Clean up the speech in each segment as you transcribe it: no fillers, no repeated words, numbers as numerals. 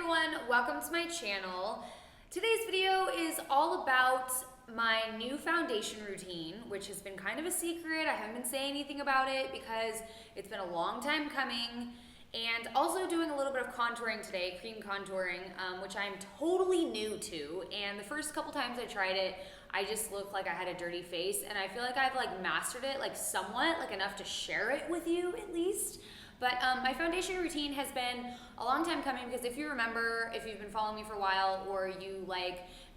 everyone, welcome to my channel. Today's video is all about my new foundation routine, which has been kind of a secret. I haven't been saying anything about it because it's been a long time coming. And also doing a little bit of contouring today, cream contouring, which I'm totally new to. And the first couple times I tried it, I just looked like I had a dirty face, and I feel like I've mastered it somewhat, enough to share it with you at least. But my foundation routine has been a long time coming because if you remember, if you've been following me for a while, or you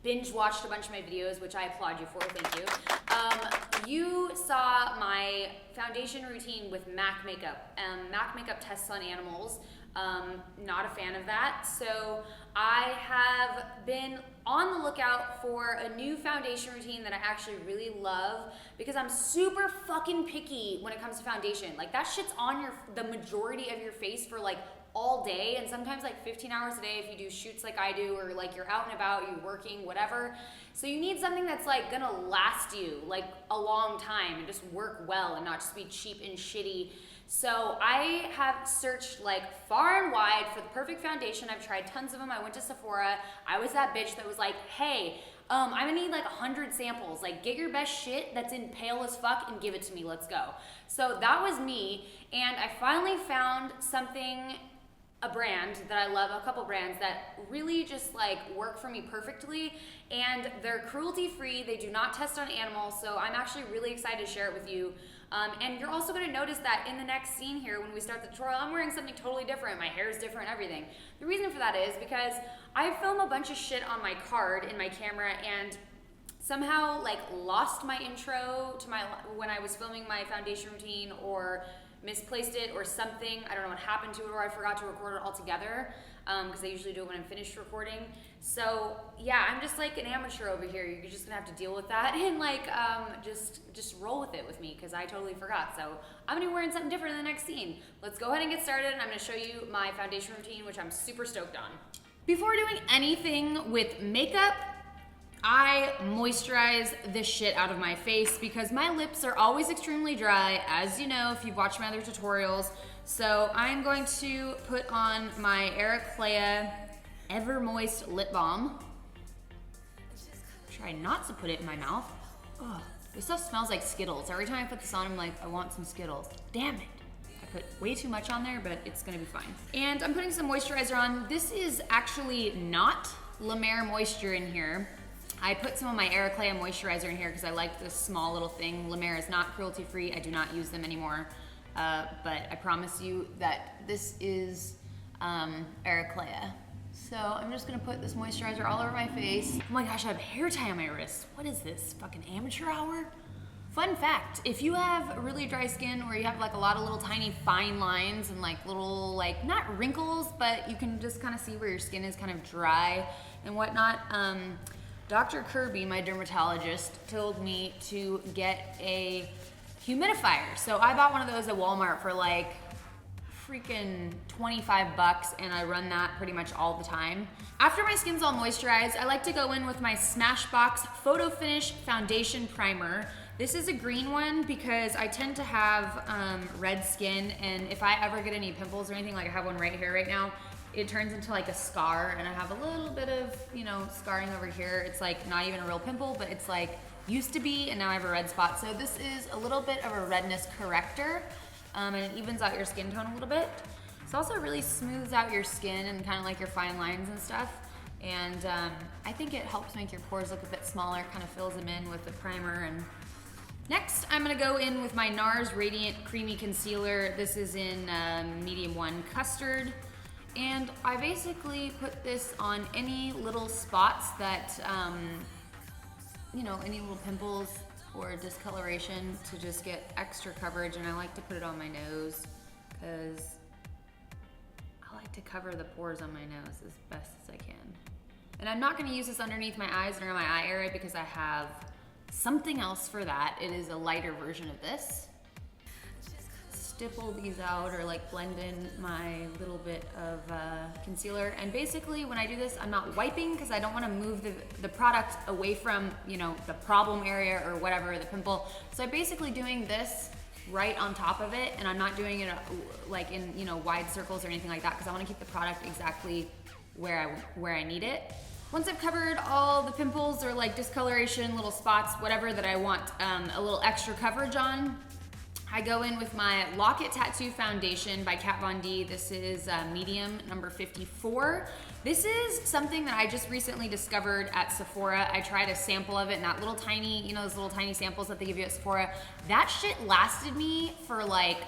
binge watched a bunch of my videos, which I applaud you for, thank you. You saw my foundation routine with MAC makeup. MAC makeup tests on animals. Not a fan of that. So I have been on the lookout for a new foundation routine that I actually really love because I'm super fucking picky when it comes to foundation. That shit's on the majority of your face for all day, and sometimes 15 hours a day if you do shoots like I do, or you're out and about, you're working, whatever. So you need something that's gonna last you a long time and just work well and not just be cheap and shitty. So I have searched far and wide for the perfect foundation. I've tried tons of them. I went to Sephora. I was that bitch that was hey, I'm gonna need 100 samples. Get your best shit that's in pale as fuck and give it to me, let's go. So that was me, and I finally found something, a brand that I love, a couple brands that really just work for me perfectly, and they're cruelty-free. They do not test on animals, so I'm actually really excited to share it with you. And you're also gonna notice that in the next scene here, when we start the tutorial, I'm wearing something totally different. My hair is different, everything. The reason for that is because I film a bunch of shit on my card in my camera, and somehow lost my intro to when I was filming my foundation routine, or misplaced it or something. I don't know what happened to it, or I forgot to record it altogether, because I usually do it when I'm finished recording. So yeah, I'm just an amateur over here. You're just gonna have to deal with that and just roll with it with me, because I totally forgot. So I'm gonna be wearing something different in the next scene. Let's go ahead and get started, and I'm gonna show you my foundation routine, which I'm super stoked on. Before doing anything with makeup, I moisturize the shit out of my face because my lips are always extremely dry, as you know if you've watched my other tutorials. So I'm going to put on my Clay Ever Moist Lip Balm. Try not to put it in my mouth. Ugh, this stuff smells like Skittles. Every time I put this on, I'm I want some Skittles. Damn it. I put way too much on there, but it's gonna be fine. And I'm putting some moisturizer on. This is actually not La Mer Moisture in here. I put some of my Clay moisturizer in here because I like this small little thing. La Mer is not cruelty-free. I do not use them anymore. But I promise you that this is Clay. So I'm just gonna put this moisturizer all over my face. Oh my gosh, I have hair tie on my wrist. What is this, fucking amateur hour? Fun fact, if you have really dry skin, or you have a lot of little tiny fine lines and little not wrinkles, but you can just kind of see where your skin is kind of dry and whatnot, Dr. Kirby, my dermatologist, told me to get a humidifier. So I bought one of those at Walmart for freaking 25 bucks, and I run that pretty much all the time. After my skin's all moisturized, I like to go in with my Smashbox Photo Finish Foundation Primer. This is a green one because I tend to have red skin, and if I ever get any pimples or anything, I have one right here right now, it turns into a scar, and I have a little bit of, scarring over here. It's not even a real pimple, but it's used to be, and now I have a red spot. So this is a little bit of a redness corrector, and it evens out your skin tone a little bit. It also really smooths out your skin and kind of your fine lines and stuff. And I think it helps make your pores look a bit smaller, kind of fills them in with the primer. And next, I'm gonna go in with my Nars Radiant Creamy Concealer. This is in medium 1 custard. And I basically put this on any little spots that, any little pimples or discoloration, to just get extra coverage. And I like to put it on my nose because I like to cover the pores on my nose as best as I can. And I'm not gonna use this underneath my eyes or in my eye area because I have something else for that. It is a lighter version of this. Stipple these out, or blend in my little bit of concealer. And basically when I do this, I'm not wiping because I don't want to move the product away from the problem area or whatever, the pimple. So I'm basically doing this right on top of it, and I'm not doing it in wide circles or anything like that, because I want to keep the product exactly where I need it. Once I've covered all the pimples or like discoloration, little spots, whatever that I want a little extra coverage on, I go in with my Locket Tattoo Foundation by Kat Von D. This is medium number 54. This is something that I just recently discovered at Sephora. I tried a sample of it in that little tiny, you know, those little tiny samples that they give you at Sephora. That shit lasted me for like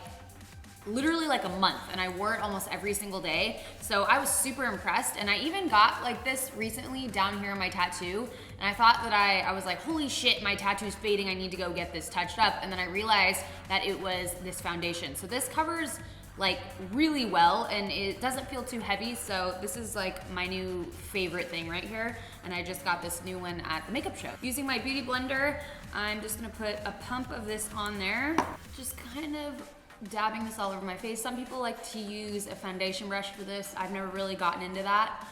literally like a month, and I wore it almost every single day. So I was super impressed, and I even got like this recently down here on my tattoo, and I thought that I was like, holy shit, my tattoo's fading, I need to go get this touched up. And then I realized that it was this foundation. So this covers like really well, and it doesn't feel too heavy. So this is like my new favorite thing right here, and I just got this new one at the makeup show. Using my beauty blender, I'm just gonna put a pump of this on there, just kind of dabbing this all over my face. Some people like to use a foundation brush for this. I've never really gotten into that,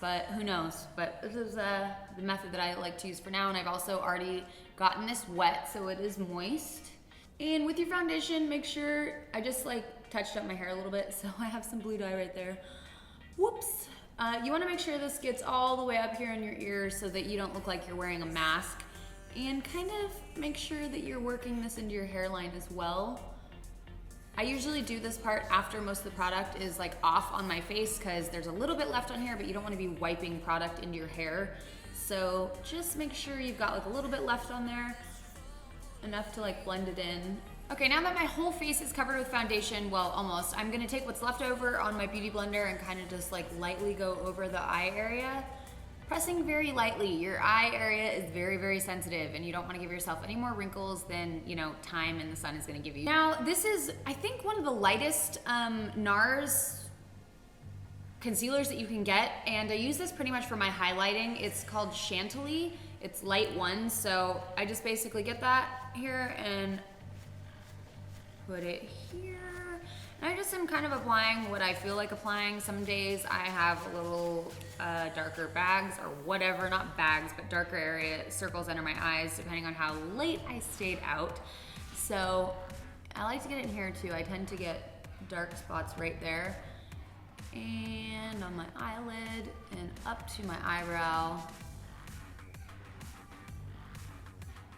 but who knows. But this is the method that I like to use for now, and I've also already gotten this wet, so it is moist. And with your foundation, make sure, I just like touched up my hair a little bit, so I have some blue dye right there. Whoops. You wanna make sure this gets all the way up here in your ears so that you don't look like you're wearing a mask. And kind of make sure that you're working this into your hairline as well. I usually do this part after most of the product is like off on my face, because there's a little bit left on here, but you don't want to be wiping product into your hair. So just make sure you've got like a little bit left on there, enough to like blend it in. Okay, now that my whole face is covered with foundation, well, almost, I'm gonna take what's left over on my beauty blender and kind of just like lightly go over the eye area. Pressing very lightly. Your eye area is very, very sensitive, and you don't want to give yourself any more wrinkles than, you know, time in the sun is going to give you. Now, this is, I think, one of the lightest Nars concealers that you can get, and I use this pretty much for my highlighting. It's called Chantilly. It's light 1, so I just basically get that here and put it here. And I just am kind of applying what I feel like applying. Some days I have a little darker bags or whatever, not bags, but darker area circles under my eyes, depending on how late I stayed out. So I like to get it in here too. I tend to get dark spots right there, and on my eyelid and up to my eyebrow.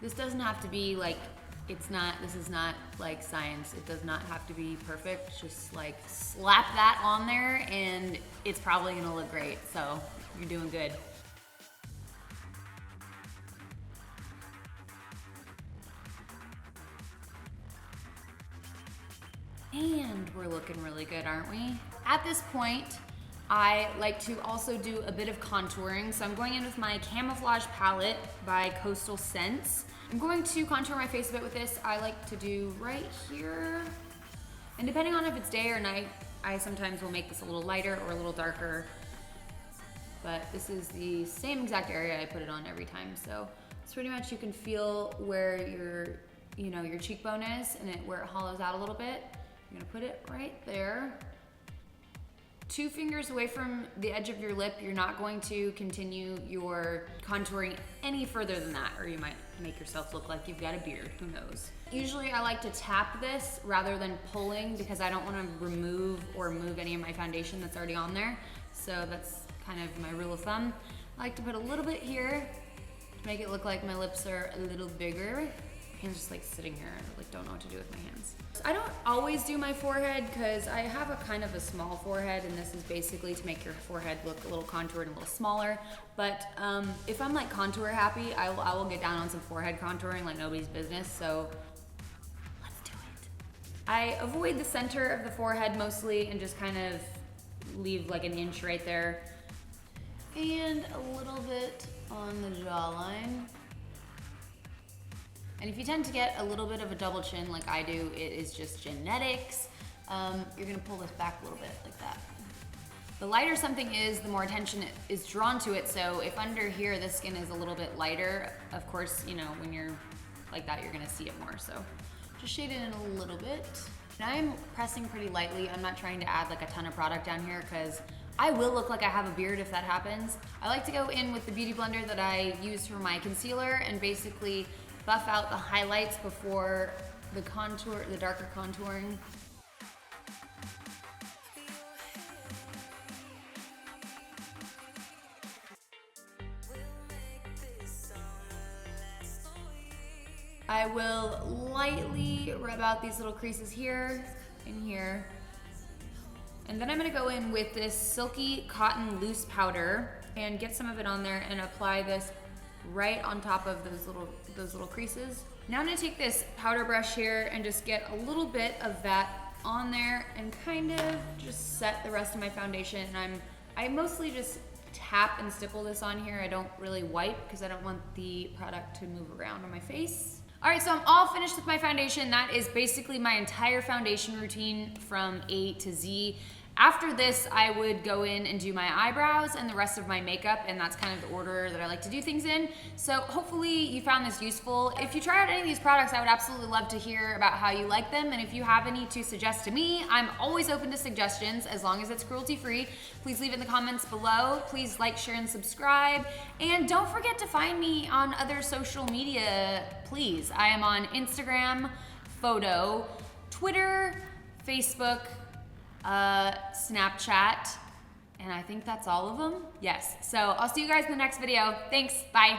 This doesn't have to be like, this is not like science. It does not have to be perfect. Just like slap that on there and it's probably gonna look great. So you're doing good. And we're looking really good, aren't we? At this point, I like to also do a bit of contouring. So I'm going in with my Camouflage palette by Coastal Scents. I'm going to contour my face a bit with this. I like to do right here. And depending on if it's day or night, I sometimes will make this a little lighter or a little darker. But this is the same exact area I put it on every time. So it's pretty much, you can feel where your cheekbone is and where it hollows out a little bit. You're gonna put it right there. 2 fingers away from the edge of your lip. You're not going to continue your contouring any further than that, or you might make yourself look like you've got a beard, who knows. Usually I like to tap this rather than pulling, because I don't wanna remove or move any of my foundation that's already on there. So that's kind of my rule of thumb. I like to put a little bit here to make it look like my lips are a little bigger. My hands just like sitting here, I like don't know what to do with my hands. I don't always do my forehead because I have a kind of a small forehead, and this is basically to make your forehead look a little contoured and a little smaller. But if I'm like contour happy, I will get down on some forehead contouring like nobody's business, so let's do it. I avoid the center of the forehead mostly and just kind of leave like an inch right there. And a little bit on the jawline. And if you tend to get a little bit of a double chin like I do, it is just genetics. You're gonna pull this back a little bit like that. The lighter something is, the more attention is drawn to it. So if under here the skin is a little bit lighter, of course, you know, when you're like that, you're gonna see it more. So just shade it in a little bit. And I'm pressing pretty lightly. I'm not trying to add like a ton of product down here because I will look like I have a beard if that happens. I like to go in with the beauty blender that I use for my concealer and basically buff out the highlights before the contour, the darker contouring. I will lightly rub out these little creases here and here. And then I'm gonna go in with this silky cotton loose powder and get some of it on there and apply this right on top of those little creases. Now I'm gonna take this powder brush here and just get a little bit of that on there and kind of just set the rest of my foundation. And I mostly just tap and stipple this on here. I don't really wipe because I don't want the product to move around on my face. All right, so I'm all finished with my foundation. That is basically my entire foundation routine from A to Z. After this, I would go in and do my eyebrows and the rest of my makeup, and that's kind of the order that I like to do things in. So hopefully you found this useful. If you try out any of these products, I would absolutely love to hear about how you like them, and if you have any to suggest to me, I'm always open to suggestions as long as it's cruelty-free. Please leave it in the comments below. Please like, share, and subscribe. And don't forget to find me on other social media, please. I am on Instagram, Phhhoto, Twitter, Facebook, Snapchat, and I think that's all of them. Yes. So I'll see you guys in the next video. Thanks. Bye.